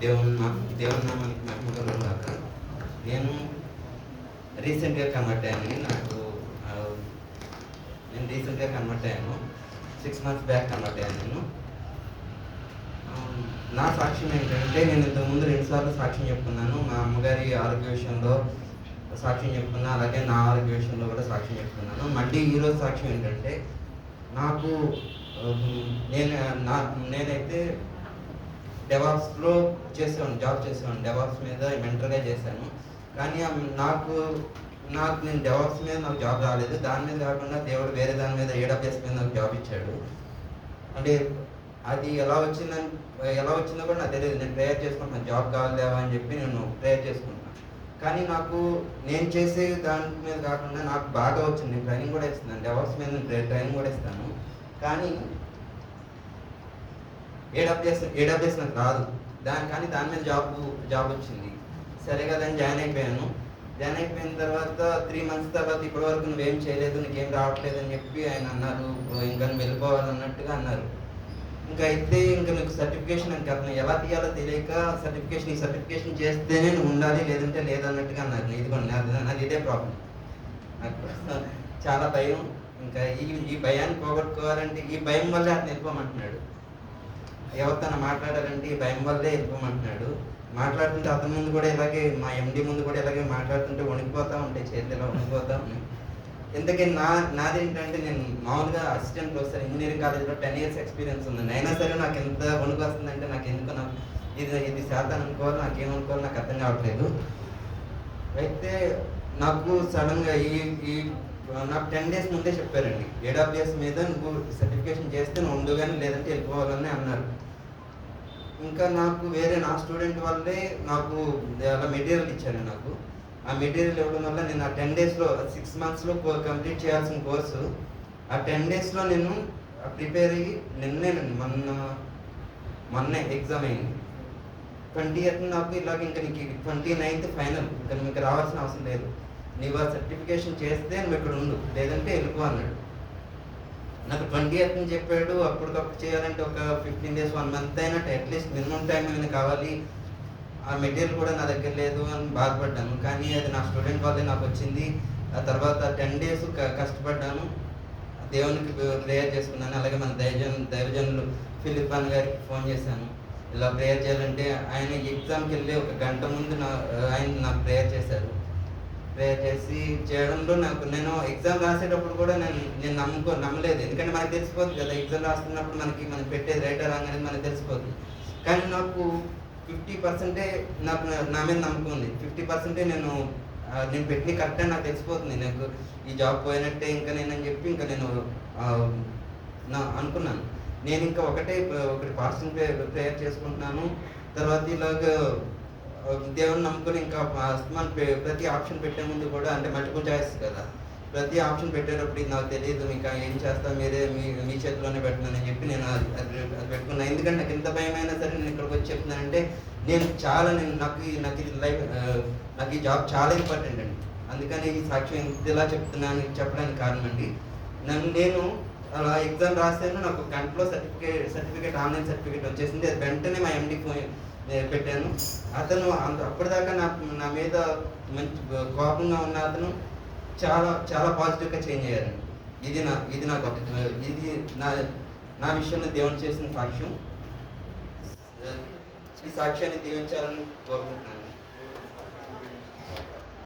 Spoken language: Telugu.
దేవుని నామానికి మహిమ కలుగుగాక. నేను రీసెంట్గా కన్వర్ట్ అయ్యాను. నేను రీసెంట్గా కన్వర్ట్ అయ్యాను. 6 months బ్యాక్ కన్వర్ట్ అయ్యాను నేను. నా సాక్ష్యం ఏంటంటే, నేను ఇంతకుముందు 2 సార్లు సాక్ష్యం చెప్పుకున్నాను. మా అమ్మగారి ఆరోగ్య విషయంలో సాక్ష్యం చెప్పుకున్నాను, అలాగే నా ఆరోగ్య విషయంలో కూడా సాక్ష్యం చెప్పుకున్నాను. మళ్ళీ ఈరోజు సాక్ష్యం ఏంటంటే, నాకు నేనైతే డెవాప్స్లో జాబ్ చేసేవాడిని. డెవాప్స్ మీద మెంటర్గా చేశాను. కానీ నేను డెవాప్స్ మీద నాకు జాబ్ రాలేదు. దాని మీద కాకుండా దేవుడు వేరే దాని మీద AWS మీద నాకు జాబ్ ఇచ్చాడు. అంటే అది ఎలా వచ్చిందో కూడా నాకు తెలియదు. నేను ప్రేయర్ చేసుకుంటున్నాను, జాబ్ కావాలేవా అని చెప్పి నేను ప్రేయర్ చేసుకుంటున్నాను. కానీ నేను చేసే దాని మీద కాకుండా నాకు బాగా వచ్చింది. నేను ట్రైనింగ్ కూడా ఇస్తున్నాను, డెవాప్స్ మీద ట్రైనింగ్ కూడా ఇస్తాను. కానీ AWS నాకు రాదు. కానీ దాని మీద జాబ్ వచ్చింది. సరే కదా అని జాయిన్ అయిపోయాను. జాయిన్ అయిపోయిన తర్వాత 3 months తర్వాత ఇప్పటివరకు నువ్వేం చేయలేదు, నీకేం రావట్లేదు అని చెప్పి ఆయన అన్నారు. ఇంకా నువ్వు వెళ్ళిపోవాలన్నట్టుగా అన్నారు. ఇంకా నీకు సర్టిఫికేషన్ అని అతను ఎలా తీయాలో తెలియక ఈ సర్టిఫికేషన్ చేస్తేనే నువ్వు ఉండాలి, లేదంటే లేదన్నట్టుగా అన్నారు. ఇదిగోండి నాది ఇదే ప్రాబ్లం. నాకు చాలా భయం. ఇంకా ఈ భయాన్ని పోగొట్టుకోవాలంటే ఈ భయం వల్లే అతను వెళ్ళిపోమంటున్నాడు. ఎవరితో మాట్లాడాలంటే ఈ భయం వల్లే వెళ్ళిపోమంటున్నాడు. మాట్లాడుతుంటే అతని ముందు కూడా ఇలాగే, మా MD ముందు కూడా ఇలాగే మాట్లాడుతుంటే వణికిపోతూ ఉంటాయి, చేతిలో వణికిపోతూ ఉన్నాయి. ఎందుకని నాదేంటంటే, నేను మామూలుగా అసిస్టెంట్ ప్రొఫెసర్ ఇంజనీరింగ్ కాలేజ్లో 10 years ఎక్స్పీరియన్స్ ఉంది. అయినా సరే నాకు ఎంత వణుకు వస్తుందంటే, నాకు ఎందుకు ఇది శాతం అనుకోవాలి, నాకేమనుకోవాలి నాకు అర్థం కావట్లేదు. అయితే నాకు సడన్గా నాకు 10 days ముందే చెప్పారండి, AWS మీద నువ్వు సర్టిఫికేషన్ చేస్తే నువ్వు ఉండు, కానీ లేదంటే వెళ్ళిపోవాలని అన్నారు. ఇంకా నాకు వేరే నా స్టూడెంట్ వాళ్ళే నాకు అలా మెటీరియల్ ఇచ్చారు. నాకు ఆ మెటీరియల్ ఇవ్వడం వల్ల నేను ఆ 10 daysలో 6 monthsలో కంప్లీట్ చేయాల్సిన కోర్సు ఆ 10 daysలో నేను ప్రిపేర్ అయ్యి మొన్నే ఎగ్జామ్ అయింది. 20th నాకు ఇలాగ ఇంకా నీకు 29th ఫైనల్, ఇంకా మీకు రావాల్సిన అవసరం లేదు, నీవు ఆ సర్టిఫికేషన్ చేస్తే నువ్వు ఇక్కడ ఉండు, లేదంటే వెళ్ళిపో అన్నాడు. నాకు 20th చెప్పాడు. అప్పటికప్పుడు చేయాలంటే ఒక 15 days 1 month అయినా అట్లీస్ట్ మినిమం టైం ఏమైనా కావాలి. ఆ మెటీరియల్ కూడా నా దగ్గర లేదు అని బాధపడ్డాను. కానీ అది నా స్టూడెంట్ వల్లే నాకు వచ్చింది. ఆ తర్వాత 10 days కష్టపడ్డాను, దేవునికి ప్రేయర్ చేసుకున్నాను. అలాగే మన దైవజనులు ఫిలిప్ అన్న గారికి ఫోన్ చేశాను, ఇలా ప్రేయర్ చేయాలంటే. ఆయన ఎగ్జామ్కి వెళ్ళి 1 గంట ముందు ఆయన నాకు ప్రేయర్ చేశారు. ప్రేయర్ చేసి చేయడంలో నేను ఎగ్జామ్ రాసేటప్పుడు కూడా నేను నమ్మలేదు. ఎందుకంటే మనకు తెలిసిపోతుంది కదా, ఎగ్జామ్ రాస్తున్నప్పుడు మనకి పెట్టేది రైటర్ అనేది మనకు తెలిసిపోతుంది. కానీ నాకు 50% నాకు నా మీద నమ్మకం ఉంది. 50% నేను పెట్టిన కరెక్ట్ అని నాకు తెలిసిపోతుంది. నాకు ఈ జాబ్ పోయినట్టే ఇంకా నేనని చెప్పి నేను అనుకున్నాను. నేను ఇంకా ఒకటి ఫాస్టింగ్ ప్రేయర్ చేసుకుంటున్నాను. తర్వాత ఇలాగ దేవుని నమ్ముకొని ఇంకా ప్రతి ఆప్షన్ పెట్టే ముందు కూడా, అంటే మల్టిపుల్ చాయిస్ కదా, ప్రతి ఆప్షన్ పెట్టేటప్పుడు ఇది నాకు తెలియదు, ఇంకా ఏం చేస్తా, మీరే మీ చేతిలోనే పెట్టినానని చెప్పి నేను అది పెట్టుకున్నాను. ఎందుకంటే నాకు ఎంత భయమైనా సరే నేను ఇక్కడికి వచ్చి చెప్తున్నానంటే, నాకు ఈ జాబ్ చాలా ఇంపార్టెంట్ అండి. అందుకని ఈ సాక్ష్యం ఇలా చెప్పడానికి కారణం అండి. నేను అలా ఎగ్జామ్ రాసాను. నాకు గంటలో సర్టిఫికేట్ ఆన్లైన్ సర్టిఫికేట్ వచ్చేసింది. అది వెంటనే మా MD పెట్టాను. అతను అప్పటిదాకా నా మీద మంచి కోపంగా ఉన్న అతను చాలా చాలా పాజిటివ్గా చేంజ్ అయ్యారండి. ఇది నా విషయంలో దేవుడు చేసిన సాక్ష్యం. ఈ సాక్ష్యాన్ని దీవించాలని కోరుకుంటున్నాను.